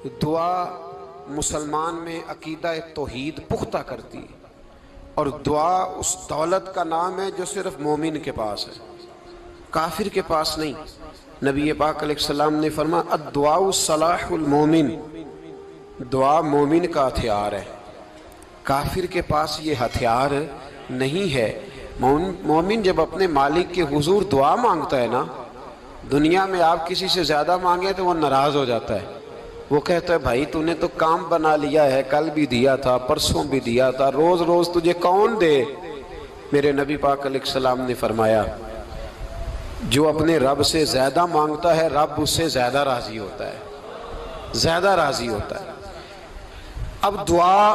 دعا مسلمان میں عقیدہ توحید پختہ کرتی ہے، اور دعا اس دولت کا نام ہے جو صرف مومن کے پاس ہے، کافر کے پاس نہیں۔ نبی پاک علیہ السلام نے فرمایا الدعاء صلاح المومن، دعا مومن کا ہتھیار ہے، کافر کے پاس یہ ہتھیار نہیں ہے۔ مومن جب اپنے مالک کے حضور دعا مانگتا ہے نا، دنیا میں آپ کسی سے زیادہ مانگیں تو وہ ناراض ہو جاتا ہے، وہ کہتا ہے بھائی تو نے تو کام بنا لیا ہے، کل بھی دیا تھا، پرسوں بھی دیا تھا، روز روز تجھے کون دے؟ میرے نبی پاک علیہ السلام نے فرمایا جو اپنے رب سے زیادہ مانگتا ہے رب اس سے زیادہ راضی ہوتا ہے، زیادہ راضی ہوتا ہے۔ اب دعا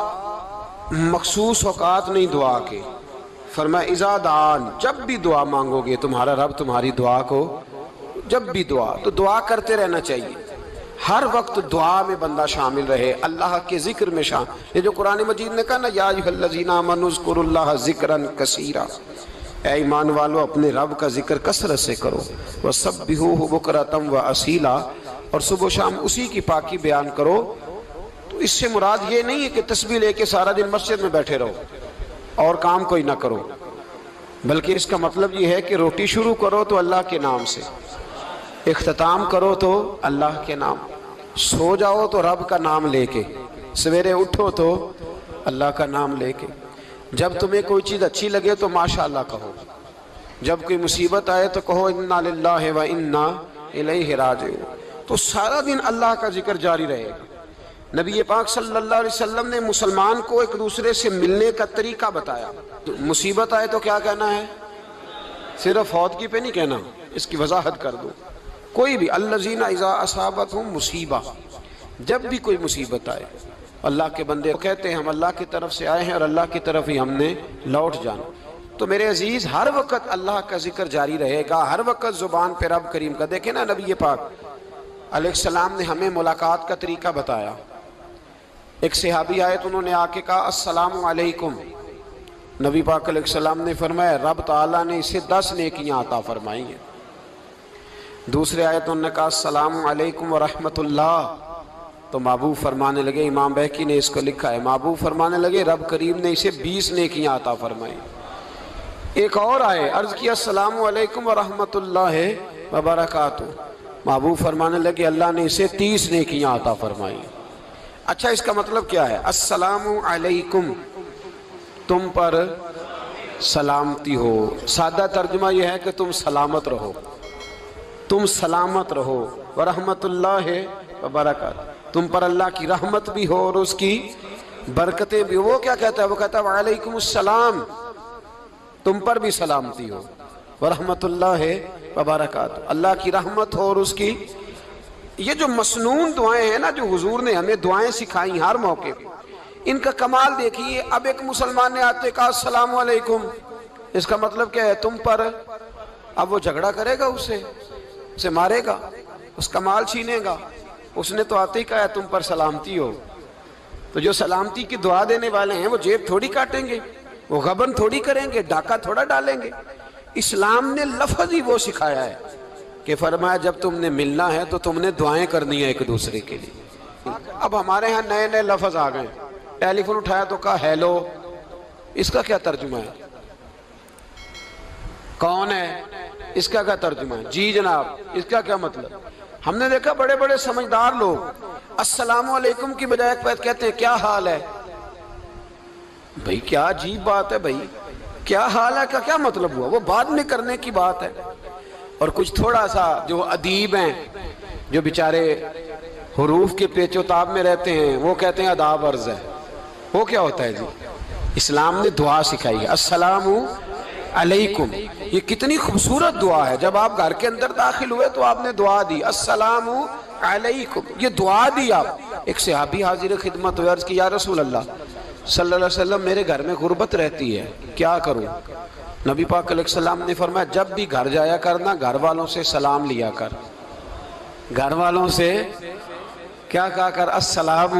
مخصوص اوقات نہیں دعا کے، فرمایا اذا دعان، جب بھی دعا مانگو گے تمہارا رب تمہاری دعا کو، جب بھی دعا تو دعا کرتے رہنا چاہیے، ہر وقت دعا میں بندہ شامل رہے، اللہ کے ذکر میں شامل۔ یہ جو قرآن مجید نے کہا نا یا ایھا الذین آمنوا اذکروا اللہ ذکرا کثیرا، اے ایمان والو اپنے رب کا ذکر کثرت سے کرو، وسبحوہ بکرۃ واصیلا، اور صبح و شام اسی کی پاکی بیان کرو۔ تو اس سے مراد یہ نہیں ہے کہ تسبیح لے کے سارا دن مسجد میں بیٹھے رہو اور کام کوئی نہ کرو، بلکہ اس کا مطلب یہ ہے کہ روٹی شروع کرو تو اللہ کے نام سے، اختتام کرو تو اللہ کے نام، سو جاؤ تو رب کا نام لے کے، سویرے اٹھو تو اللہ کا نام لے کے، جب تمہیں کوئی چیز اچھی لگے تو ماشاءاللہ کہو، جب کوئی مصیبت آئے تو کہو انا للہ و انا الیہ راجعون۔ تو سارا دن اللہ کا ذکر جاری رہے گا۔ نبی پاک صلی اللہ علیہ وسلم نے مسلمان کو ایک دوسرے سے ملنے کا طریقہ بتایا۔ مصیبت آئے تو کیا کہنا ہے؟ صرف فوت کی پہ نہیں کہنا، اس کی وضاحت کر دو۔ کوئی بھی الذین اذا اصابتہم مصیبہ، جب بھی کوئی مصیبت آئے، اللہ کے بندے کہتے ہیں ہم اللہ کی طرف سے آئے ہیں اور اللہ کی طرف ہی ہم نے لوٹ جانا۔ تو میرے عزیز ہر وقت اللہ کا ذکر جاری رہے گا، ہر وقت زبان پہ رب کریم کا۔ دیکھیں نا نبی پاک علیہ السلام نے ہمیں ملاقات کا طریقہ بتایا۔ ایک صحابی آئے تو انہوں نے آ کے کہا السلام علیکم، نبی پاک علیہ السلام نے فرمایا رب تعالیٰ نے اسے 10 نیکیاں عطا فرمائی ہیں۔ دوسرے آئے تو انہوں نے کہا السلام علیکم ورحمۃ اللہ، تو محبوب فرمانے لگے، امام بہقی نے اس کو لکھا ہے، محبوب فرمانے لگے رب کریم نے اسے 20 نیکیاں عطا فرمائی۔ ایک اور آئے، عرض کیا السلام علیکم ورحمۃ اللہ وبرکاتہ، محبوب فرمانے لگے اللہ نے اسے 30 نیکیاں عطا فرمائی۔ اچھا اس کا مطلب کیا ہے؟ السلام علیکم، تم پر سلامتی ہو، سادہ ترجمہ یہ ہے کہ تم سلامت رہو، تم سلامت رہو، ورحمۃ اللہ وبرکاتہ، تم پر اللہ کی رحمت بھی ہو اور اس کی برکتیں بھی ہو۔ وہ کیا کہتا ہے؟ وہ کہتا ہے وعلیکم السلام، تم پر بھی سلامتی ہو، ورحمۃ اللہ وبرکاتہ، اللہ کی رحمت ہو اور اس کی۔ یہ جو مسنون دعائیں ہیں نا جو حضور نے ہمیں دعائیں سکھائیں ہر موقع پہ، ان کا کمال دیکھیے۔ اب ایک مسلمان نے آتے کہا السلام علیکم، اس کا مطلب کیا ہے؟ تم پر۔ اب وہ جھگڑا کرے گا اسے مارے گا، اس کا مال چھینے گا؟ اس نے تو آتے ہی کہا ہے تم پر سلامتی ہو۔ تو جو سلامتی کی دعا دینے والے ہیں وہ جیب تھوڑی کاٹیں گے، وہ غبن تھوڑی کریں گے، ڈاکہ تھوڑا ڈالیں گے۔ اسلام نے لفظ ہی وہ سکھایا ہے کہ فرمایا جب تم نے ملنا ہے تو تم نے دعائیں کرنی ہیں ایک دوسرے کے لیے۔ اب ہمارے ہاں نئے نئے لفظ آ گئے، ٹیلی فون اٹھایا تو کہا ہیلو، اس کا کیا ترجمہ ہے؟ کون ہے؟ اس کا کیا ترجمہ ہے؟ جی جناب، اس کا کیا مطلب؟ ہم نے دیکھا بڑے بڑے سمجھدار لوگ السلام علیکم کی بجائے کہتے ہیں کیا حال ہے؟ بھئی کیا عجیب بات ہے، بھئی کیا حال ہے کا کیا مطلب ہوا؟ وہ بعد میں کرنے کی بات ہے۔ اور کچھ تھوڑا سا جو ادیب ہیں، جو بیچارے حروف کے پیچ و تاب میں رہتے ہیں، وہ کہتے ہیں آداب عرض ہے۔ وہ کیا ہوتا ہے جی؟ اسلام نے دعا سکھائی ہے السلام علیکم، یہ کتنی خوبصورت دعا ہے۔ جب آپ گھر کے اندر داخل ہوئے تو آپ نے دعا دی السلام علیکم، یہ دعا دی آپ۔ ایک صحابی حاضر خدمت ہوئے، عرض کی یا رسول اللہ صلی اللہ علیہ وسلم میرے گھر میں غربت رہتی ہے، کیا کروں؟ نبی پاک علیہ السلام نے فرمایا جب بھی گھر جایا کرنا گھر والوں سے سلام لیا کر، گھر والوں سے کیا کہا کر؟ السلام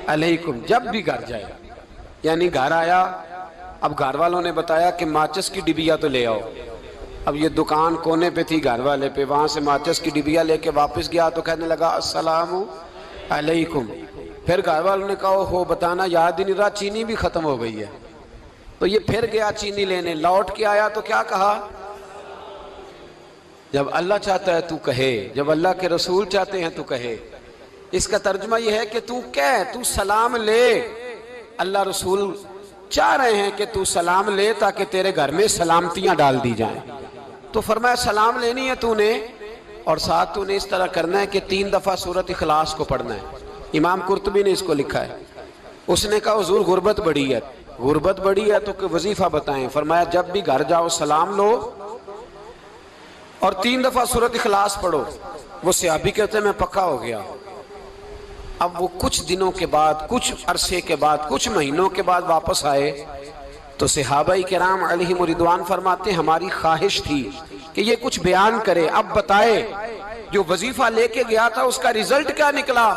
علیکم، جب بھی گھر جائے۔ یعنی گھر آیا، اب گھر والوں نے بتایا کہ ماچس کی ڈبیا تو لے آؤ۔ اب یہ دکان کونے پہ تھی گھر والے پہ، وہاں سے ماچس کی ڈبیا لے کے واپس گیا تو کہنے لگا السلام علیکم. پھر گھر والوں نے کہا ہو بتانا یاد ہی نہیں رہا, چینی بھی ختم ہو گئی ہے. تو یہ پھر گیا چینی لینے, لوٹ کے آیا تو کیا کہا؟ جب اللہ چاہتا ہے تو کہے, جب اللہ کے رسول چاہتے ہیں تو کہے. اس کا ترجمہ یہ ہے کہ تو کہہ, تو سلام لے. اللہ رسول چاہ رہے ہیں کہ تو سلام لے تاکہ تیرے گھر میں سلامتیاں ڈال دی جائیں. تو فرمایا سلام لینی ہے تو نے, اور ساتھ تو نے اس طرح کرنا ہے کہ 3 دفعہ سورۃ اخلاص کو پڑھنا ہے. امام قرطبی نے اس کو لکھا ہے. اس نے کہا حضور غربت بڑی ہے. غربت بڑی ہے تو کہ وظیفہ بتائیں. فرمایا جب بھی گھر جاؤ سلام لو اور 3 دفعہ سورۃ اخلاص پڑھو. وہ صحابی کہتے ہیں میں پکا ہو گیا. اب وہ کچھ دنوں کے بعد, کچھ عرصے کے بعد, کچھ مہینوں کے بعد واپس آئے تو صحابہ کرام علیہم رضوان فرماتے ہیں ہماری خواہش تھی کہ یہ کچھ بیان کرے, اب بتائے جو وظیفہ لے کے گیا تھا اس کا رزلٹ کیا نکلا.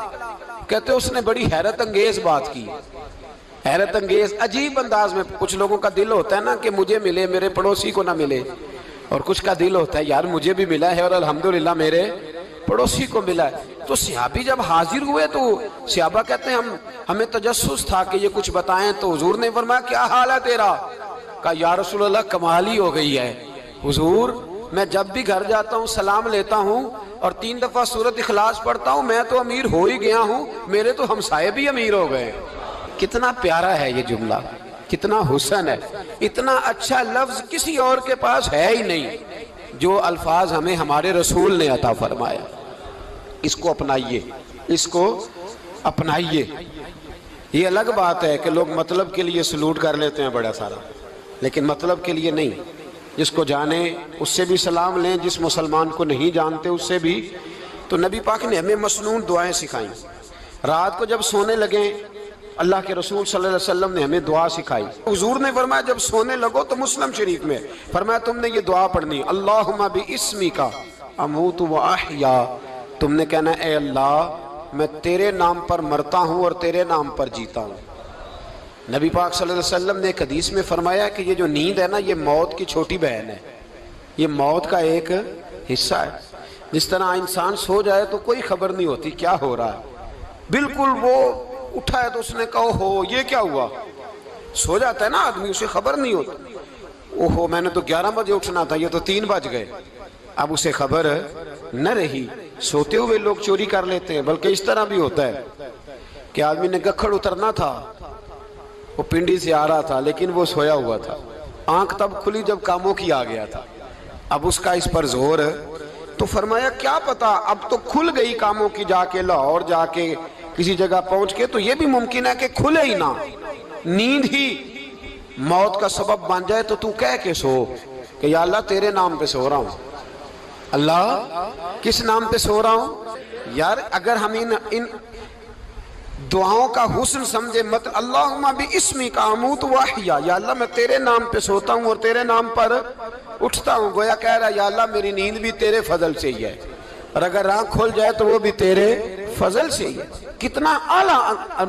کہتے اس نے بڑی حیرت انگیز بات کی, حیرت انگیز عجیب انداز میں. کچھ لوگوں کا دل ہوتا ہے نا کہ مجھے ملے, میرے پڑوسی کو نہ ملے, اور کچھ کا دل ہوتا ہے یار مجھے بھی ملا ہے اور الحمدللہ میرے پڑوسی کو ملا ہے. تو صحابی جب حاضر ہوئے تو صحابہ کہتے ہیں ہمیں تجسس تھا کہ یہ کچھ بتائیں. تو حضور نے فرمایا کیا حال ہے تیرا؟ کہا یا رسول اللہ کمال ہی ہو گئی ہے حضور, میں جب بھی گھر جاتا ہوں سلام لیتا ہوں اور 3 دفعہ سورۃ اخلاص پڑھتا ہوں. میں تو امیر ہو ہی گیا ہوں, میرے تو ہمسائے بھی امیر ہو گئے. کتنا پیارا ہے یہ جملہ, کتنا حسن ہے. اتنا اچھا لفظ کسی اور کے پاس ہے ہی نہیں جو الفاظ ہمیں ہمارے رسول نے عطا فرمایا. اس کو اپنائیے, اس کو اپنائیے. یہ الگ بات ہے کہ لوگ مطلب کے لیے سلوٹ کر لیتے ہیں بڑا سارا, لیکن مطلب کے لیے نہیں. جس کو جانے اس سے بھی سلام لیں, جس مسلمان کو نہیں جانتے اس سے بھی. تو نبی پاک نے ہمیں مسنون دعائیں سکھائیں. رات کو جب سونے لگیں اللہ کے رسول صلی اللہ علیہ وسلم نے ہمیں دعا سکھائی. حضور نے فرمایا جب سونے لگو تو مسلم شریف میں فرمایا تم نے یہ دعا پڑھنی, اللہم باسمک اموت و احیا. تم نے کہنا اے اللہ میں تیرے نام پر مرتا ہوں اور تیرے نام پر جیتا ہوں. نبی پاک صلی اللہ علیہ وسلم نے ایک حدیث میں فرمایا کہ یہ جو نیند ہے نا یہ موت کی چھوٹی بہن ہے, یہ موت کا ایک حصہ ہے. جس طرح انسان سو جائے تو کوئی خبر نہیں ہوتی کیا ہو رہا ہے, بالکل وہ اٹھا ہے تو اس نے کہا ہو یہ کیا ہوا. سو جاتا ہے نا آدمی, اسے خبر نہیں ہوتی. اوہو میں نے تو 11 بجے اٹھنا تھا, یہ تو 3 بج گئے. اب اسے خبر نہ رہی. سوتے ہوئے لوگ چوری کر لیتے ہیں, بلکہ اس طرح بھی ہوتا ہے کہ آدمی نے گکھڑ اترنا تھا, وہ پنڈی سے آ رہا تھا لیکن وہ سویا ہوا تھا. آنکھ تب کھلی جب کاموں کی آ گیا تھا. اب اس کا اس پر زور, تو فرمایا کیا پتا اب تو کھل گئی کاموں کی, جا کے لاہور جا کے کسی جگہ پہنچ کے, تو یہ بھی ممکن ہے کہ کھلے ہی نہ, نیند ہی موت کا سبب بن جائے. تو کہہ کے سو کہ یا اللہ تیرے نام پہ سو رہا ہوں. اللہ کس نام پہ سو رہا ہوں؟ یار اگر ہم ان دعاؤں کا حسن سمجھے مت, اللہم باسمک اموت و احیا, یا اللہ میں تیرے نام پہ سوتا ہوں اور تیرے نام پر اٹھتا ہوں. گویا کہہ رہا یا اللہ میری نیند بھی تیرے فضل سے ہی ہے, اور اگر آنکھ کھل جائے تو وہ بھی تیرے فضل سے ہی ہے. کتنا اعلیٰ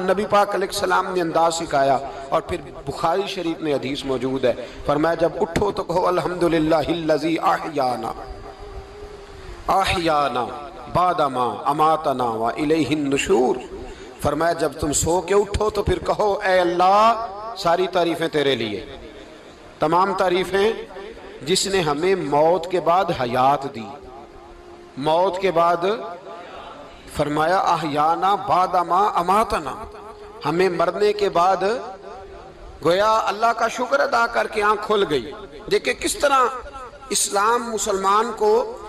نبی پاک علیہ السلام نے انداز سکھایا. اور پھر بخاری شریف میں حدیث موجود ہے, فرمایا جب اٹھو تو کہو الحمدللہ الذی احیانا بعد ما اماتنا و الیہ النشور. فرمایا جب تم سو کے اٹھو تو پھر کہو اے اللہ ساری تعریفیں تیرے لیے, تمام تعریفیں جس نے ہمیں موت کے بعد حیات دی. موت کے بعد فرمایا احیانا بعد ما اماتنا, ہمیں مرنے کے بعد گویا اللہ کا شکر ادا کر کے آنکھ کھل گئی. دیکھیں کس طرح اسلام مسلمان کو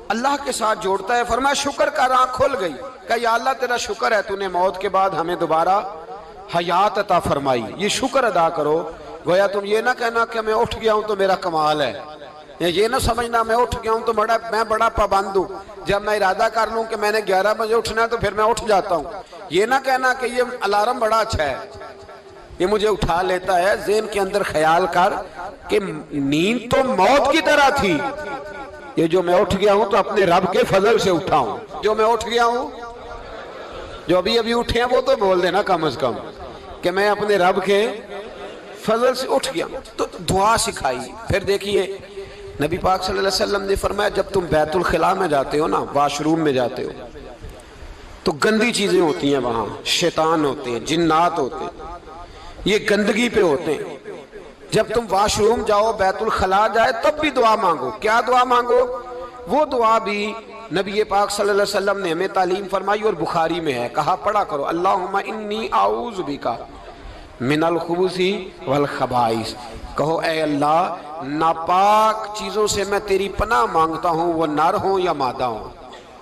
اللہ کے ساتھ جوڑتا ہے. فرمایا شکر کر, آنکھ کھل گئی. کہ یا اللہ تیرا شکر ہے تو نے موت کے بعد ہمیں دوبارہ حیات عطا فرمائی, یہ شکر ادا کرو. گویا تم یہ نہ کہنا کہ میں اٹھ گیا ہوں تو میرا کمال ہے, یہ نہ سمجھنا میں اٹھ گیا ہوں تو میں بڑا پابند ہوں, جب میں ارادہ کر لوں کہ میں نے 11 بجے اٹھنا ہے تو پھر میں اٹھ جاتا ہوں. یہ نہ کہنا کہ یہ الارم بڑا اچھا ہے, یہ مجھے اٹھا لیتا ہے. ذہن کے اندر خیال کر کہ نیند تو موت کی طرح تھی, یہ جو میں اٹھ گیا ہوں تو اپنے رب کے فضل سے اٹھا ہوں. جو میں اٹھ گیا ہوں, جو ابھی اٹھے ہیں وہ تو بول دینا کم از کم کہ میں اپنے رب کے فضل سے اٹھ گیا. تو دعا سکھائی. پھر دیکھیے نبی پاک صلی اللہ علیہ وسلم نے فرمایا جب تم بیت الخلاء میں جاتے ہو نا, واش روم میں جاتے ہو, تو گندی چیزیں ہوتی ہیں وہاں، شیطان ہوتے ہیں، جنات ہوتے ہیں، یہ گندگی پہ ہوتے ہیں۔ جب تم واش روم جاؤ، بیت الخلاء جائے، تب بھی دعا مانگو۔ کیا دعا مانگو؟ وہ دعا بھی نبی پاک صلی اللہ علیہ وسلم نے ہمیں تعلیم فرمائی اور بخاری میں ہے، کہا پڑھا کرو اللہم انی اعوذ بک من الخبث والخبائث۔ کہو اے اللہ، ناپاک چیزوں سے میں تیری پناہ مانگتا ہوں، وہ نر ہوں یا مادہ ہوں۔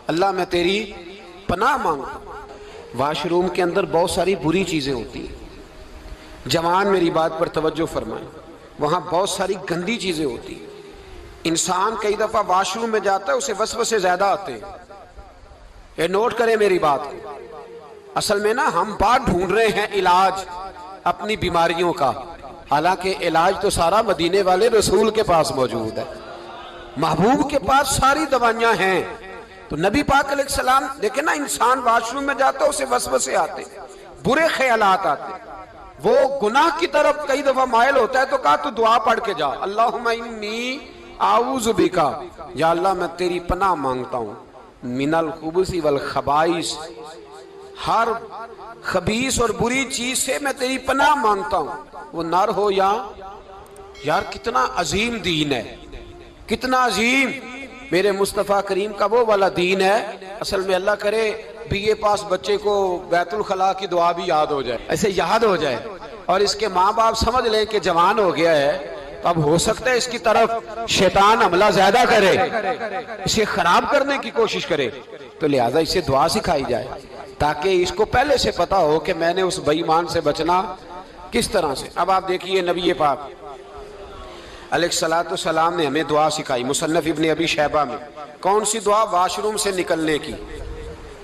اللہ میں تیری پناہ مانگتا ہوں۔ واش روم کے اندر بہت ساری بری چیزیں ہوتی ہیں، جوان میری بات پر توجہ فرمائیں، وہاں بہت ساری گندی چیزیں ہوتی ہیں۔ انسان کئی دفعہ واش روم میں جاتا ہے، اسے وسوسے زیادہ آتے ہیں، یہ نوٹ کریں میری بات کو۔ اصل میں نا ہم بات ڈھونڈ رہے ہیں علاج اپنی بیماریوں کا، حالانکہ علاج تو سارا مدینے والے رسول کے پاس موجود ہے، محبوب کے پاس ساری دوائیاں ہیں۔ تو نبی پاک علیہ السلام دیکھیں نا، انسان واش روم میں جاتا ہے، اسے وسوسے آتے، برے خیالات آتے، وہ گناہ کی طرف کئی دفعہ مائل ہوتا ہے، تو کہا تو دعا پڑھ کے جا، اللہم انی اعوذ بک، یا اللہ میں تیری پناہ مانگتا ہوں، من الخبث والخبائث، ہر خبیث اور بری چیز سے میں تیری پناہ مانگتا ہوں، وہ نر ہو یا یار کتنا عظیم دین ہے، کتنا عظیم میرے مصطفیٰ کریم کا وہ والا دین ہے۔ اصل میں اللہ کرے بی اے پاس بچے کو بیت الخلاء کی دعا بھی یاد ہو جائے، ایسے یاد ہو جائے، اور اس کے ماں باپ سمجھ لیں کہ جوان ہو گیا ہے، اب ہو سکتا ہے اس کی طرف شیطان حملہ زیادہ کرے، اسے خراب کرنے کی کوشش کرے، تو لہٰذا اسے دعا سکھائی جائے تاکہ اس کو پہلے سے پتا ہو کہ میں نے اس بے ایمان سے بچنا کس طرح سے۔ اب آپ دیکھیے نبی پاک علیہ السلام نے ہمیں دعا سکھائی، مصنف ابن ابی شیبہ میں۔ کون سی دعا؟ واش روم سے نکلنے کی۔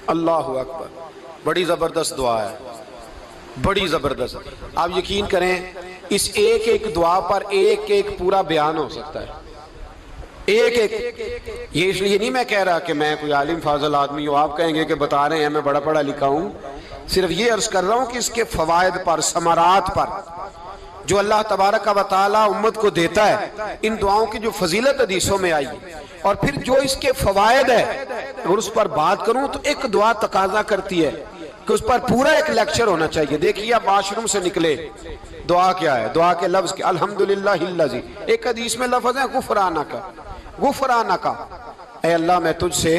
اللہ اکبر، بڑی زبردست دعا ہے، بڑی زبردست۔ آپ یقین کریں اس ایک ایک دعا پر ایک ایک پورا بیان ہو سکتا ہے، ایک ایک۔ یہ اس لیے نہیں میں کہہ رہا کہ میں کوئی عالم فاضل آدمی ہوں، آپ کہیں گے کہ بتا رہے ہیں میں بڑا پڑھا لکھا ہوں، صرف یہ عرض کر رہا ہوں کہ اس کے فوائد پر، ثمرات پر جو اللہ تبارک و تعالی امت کو دیتا ہے، ان دعاؤں کی جو فضیلت حدیثوں میں آئی، اور پھر جو اس کے فوائد ہے، اگر اس پر بات کروں تو ایک دعا تقاضا کرتی ہے کہ اس پر پورا ایک لیکچر ہونا چاہیے۔ دیکھیے آپ واش روم سے نکلے، دعا کیا ہے؟ دعا کے لفظ کیا؟ الحمدللہ الذی، ایک حدیث میں لفظ ہے غفرانک، غفرانک، اے اللہ میں تجھ سے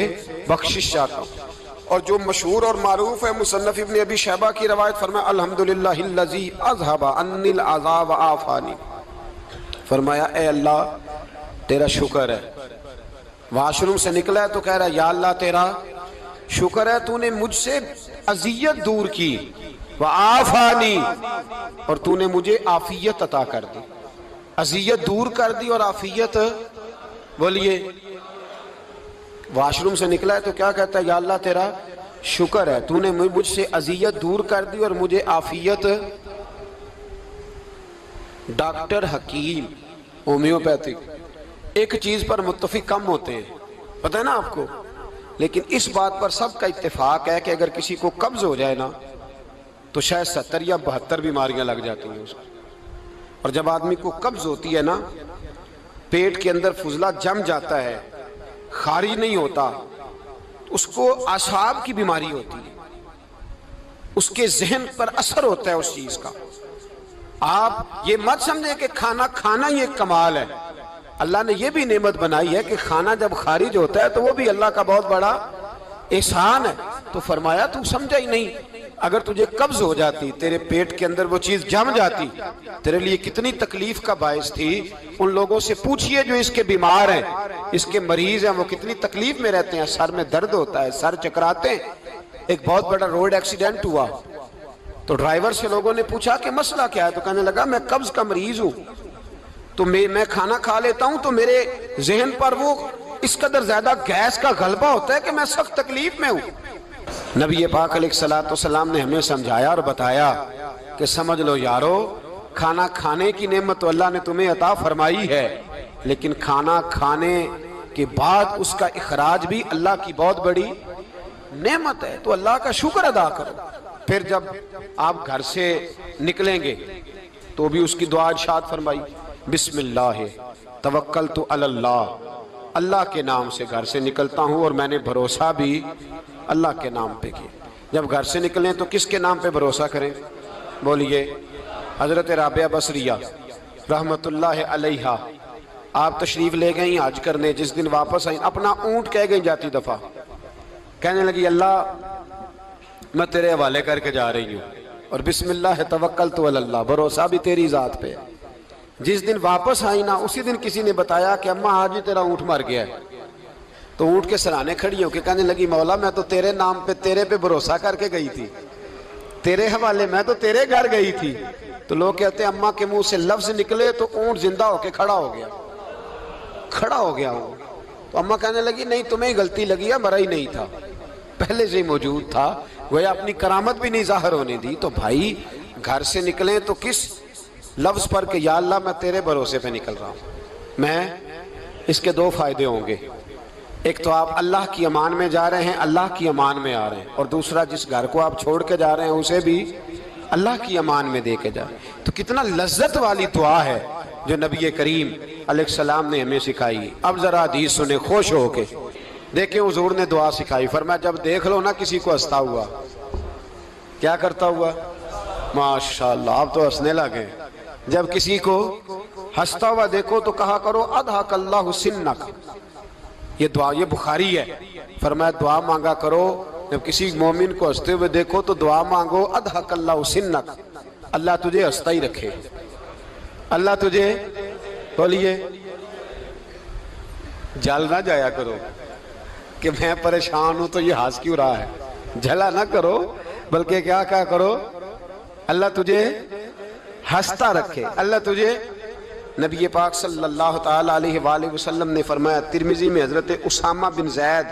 بخشش چاہتا ہوں۔ اور جو مشہور اور معروف ہے، مصنف ابن ابی شیبہ کی روایت فرمایا الحمدللہ الذی اذھب عنی العذاب وعافانی، فرمایا اے اللہ تیرا شکر ہے۔ واش روم سے نکلا ہے تو کہہ رہا ہے یا اللہ تیرا شکر ہے، تو نے مجھ سے اذیت دور کی، وعافانی، اور تو نے مجھے عافیت عطا کر دی، اذیت دور کر دی اور عافیت۔ بولیے، واش روم سے نکلا ہے تو کیا کہتا ہے؟ یا اللہ تیرا شکر ہے، تو نے مجھ سے اذیت دور کر دی اور مجھے عافیت۔ ڈاکٹر حکیم ہومیوپیتھک ایک چیز پر متفق کم ہوتے ہیں، پتہ ہے نا آپ کو، لیکن اس بات پر سب کا اتفاق ہے کہ اگر کسی کو قبض ہو جائے نا تو شاید 70 یا 72 بیماریاں لگ جاتی ہیں اس کو۔ اور جب آدمی کو قبض ہوتی ہے نا، پیٹ کے اندر فضلہ جم جاتا ہے، خارج نہیں ہوتا، اس کو اعصاب کی بیماری ہوتی ہے، اس کے ذہن پر اثر ہوتا ہے اس چیز کا۔ آپ یہ مت سمجھیں کہ کھانا کھانا یہ ایک کمال ہے، اللہ نے یہ بھی نعمت بنائی ہے کہ کھانا جب خارج ہوتا ہے تو وہ بھی اللہ کا بہت بڑا احسان ہے۔ تو فرمایا تو سمجھا ہی نہیں، اگر تجھے قبض ہو جاتی، تیرے پیٹ کے اندر وہ چیز جم جاتی، تیرے لیے کتنی تکلیف کا باعث تھی۔ ان لوگوں سے پوچھئے جو اس کے بیمار ہیں، اس کے مریض ہیں، وہ کتنی تکلیف میں رہتے ہیں، سر میں درد ہوتا ہے، سر چکراتے ہیں۔ ایک بہت بڑا روڈ ایکسیڈنٹ ہوا تو ڈرائیور سے لوگوں نے پوچھا کہ مسئلہ کیا ہے، تو کہنے لگا میں قبض کا مریض ہوں، تو میں کھانا کھا لیتا ہوں تو میرے ذہن پر وہ اس قدر زیادہ گیس کا غلبہ ہوتا ہے کہ میں سخت تکلیف میں ہوں۔ نبی پاک علیہ السلام نے ہمیں سمجھایا اور بتایا کہ سمجھ لو یارو، کھانا کھانے کی نعمت تو اللہ نے تمہیں عطا فرمائی ہے، لیکن کھانا کھانے کے بعد اس کا اخراج بھی اللہ کی بہت بڑی نعمت ہے، تو اللہ کا شکر ادا کرو۔ پھر جب آپ گھر سے نکلیں گے تو بھی اس کی دعا ارشاد فرمائی، بسم اللہ توکلت علی اللہ، اللہ کے نام سے گھر سے نکلتا ہوں اور میں نے بھروسہ بھی اللہ کے نام پہ کیا۔ جب گھر سے نکلیں تو کس کے نام پہ بھروسہ کریں؟ بولیے حضرت رابعہ بصریہ رحمت اللہ علیہا، آپ تشریف لے گئیں حج کرنے، جس دن واپس آئیں اپنا اونٹ کہہ گئیں جاتی دفعہ، کہنے لگی اللہ میں تیرے حوالے کر کے جا رہی ہوں اور بسم اللہ توکلت علی اللہ، بھروسہ بھی تیری ذات پہ۔ جس دن واپس آئی نا اسی دن کسی نے بتایا کہ اماں آج ہی تیرا اونٹ مر گیا ہے، تو اونٹ کے سرانے کھڑی ہو کے کہنے لگی مولا میں تو تیرے نام پہ تیرے پہ بھروسہ کر کے گئی تھی، تیرے حوالے، میں تو تیرے گھر گئی تھی۔ تو لوگ کہتے ہیں اماں کے منہ سے لفظ نکلے تو اونٹ زندہ ہو کے کھڑا ہو گیا، کھڑا ہو گیا ہوں۔ تو اماں کہنے لگی نہیں تمہیں ہی غلطی لگی ہے، مرا ہی نہیں تھا، پہلے سے ہی موجود تھا، گویا اپنی کرامت بھی نہیں ظاہر ہونے دی۔ تو بھائی گھر سے نکلیں تو کس لفظ پر کہ یا اللہ میں تیرے بھروسے پہ نکل رہا ہوں میں، اس کے دو فائدے ہوں گے، ایک تو آپ اللہ کی امان میں جا رہے ہیں، اللہ کی امان میں آ رہے ہیں، اور دوسرا جس گھر کو آپ چھوڑ کے جا رہے ہیں اسے بھی اللہ کی امان میں دے کے جا رہے ہیں۔ تو کتنا لذت والی دعا ہے جو نبی کریم علیہ السلام نے ہمیں سکھائی۔ اب ذرا حدیث سنیں خوش ہو کے، دیکھیں حضور نے دعا سکھائی، فرمایا جب دیکھ لو نا کسی کو ہنستا ہوا، کیا کرتا ہوا؟ ماشاءاللہ آپ تو ہنسنے لگے۔ جب کسی کو ہنستا ہوا دیکھو تو کہا کرو اضحک اللہ سنک، یہ دعا یہ بخاری ہے، فرمایا دعا مانگا کرو جب کسی مومن کو ہنستے ہوئے دیکھو تو دعا مانگو اضحک اللہ سنک، اللہ تجھے ہنستا ہی رکھے، اللہ تجھے، بولیے جل نہ جایا کرو کہ میں پریشان ہوں تو یہ ہنس کیوں رہا ہے، جھلا نہ کرو، بلکہ کیا کہا کرو اللہ تجھے ہنستا رکھے، اللہ تجھے۔ نبی پاک صلی اللہ تعالیٰ علیہ وآلہ وسلم نے فرمایا، ترمذی میں حضرت اسامہ بن زید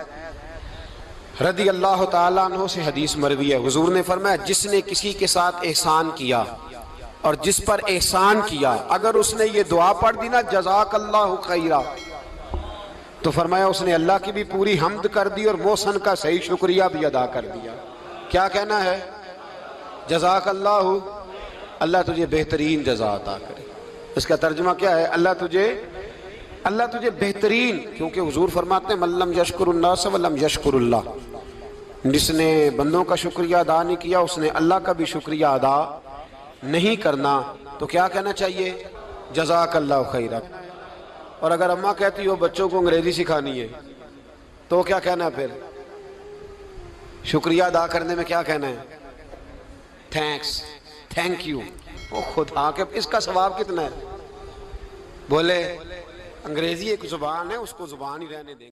رضی اللہ تعالیٰ عنہ سے حدیث مروی ہے، حضور نے فرمایا جس نے کسی کے ساتھ احسان کیا اور جس پر احسان کیا، اگر اس نے یہ دعا پڑھ دی نا جزاک اللہ خیرہ، تو فرمایا اس نے اللہ کی بھی پوری حمد کر دی اور محسن کا صحیح شکریہ بھی ادا کر دیا۔ کیا کہنا ہے؟ جزاک اللہ، اللہ تجھے بہترین جزا عطا کرے۔ اس کا ترجمہ کیا ہے؟ اللہ تجھے بہترین، کیونکہ حضور فرماتے ہیں من لم یشکر الناس ولم یشکر اللہ، جس نے بندوں کا شکریہ ادا نہیں کیا اس نے اللہ کا بھی شکریہ ادا نہیں کرنا۔ تو کیا کہنا چاہیے؟ جزاک اللہ خیرہ۔ اور اگر اماں کہتی ہو بچوں کو انگریزی سکھانی ہے تو کیا کہنا ہے پھر؟ شکریہ ادا کرنے میں کیا کہنا ہے؟ Thanks, thank you. وہ خدا کے اس کا ثواب کتنا ہے؟ بولے انگریزی ایک زبان ہے، اس کو زبان ہی رہنے دیں۔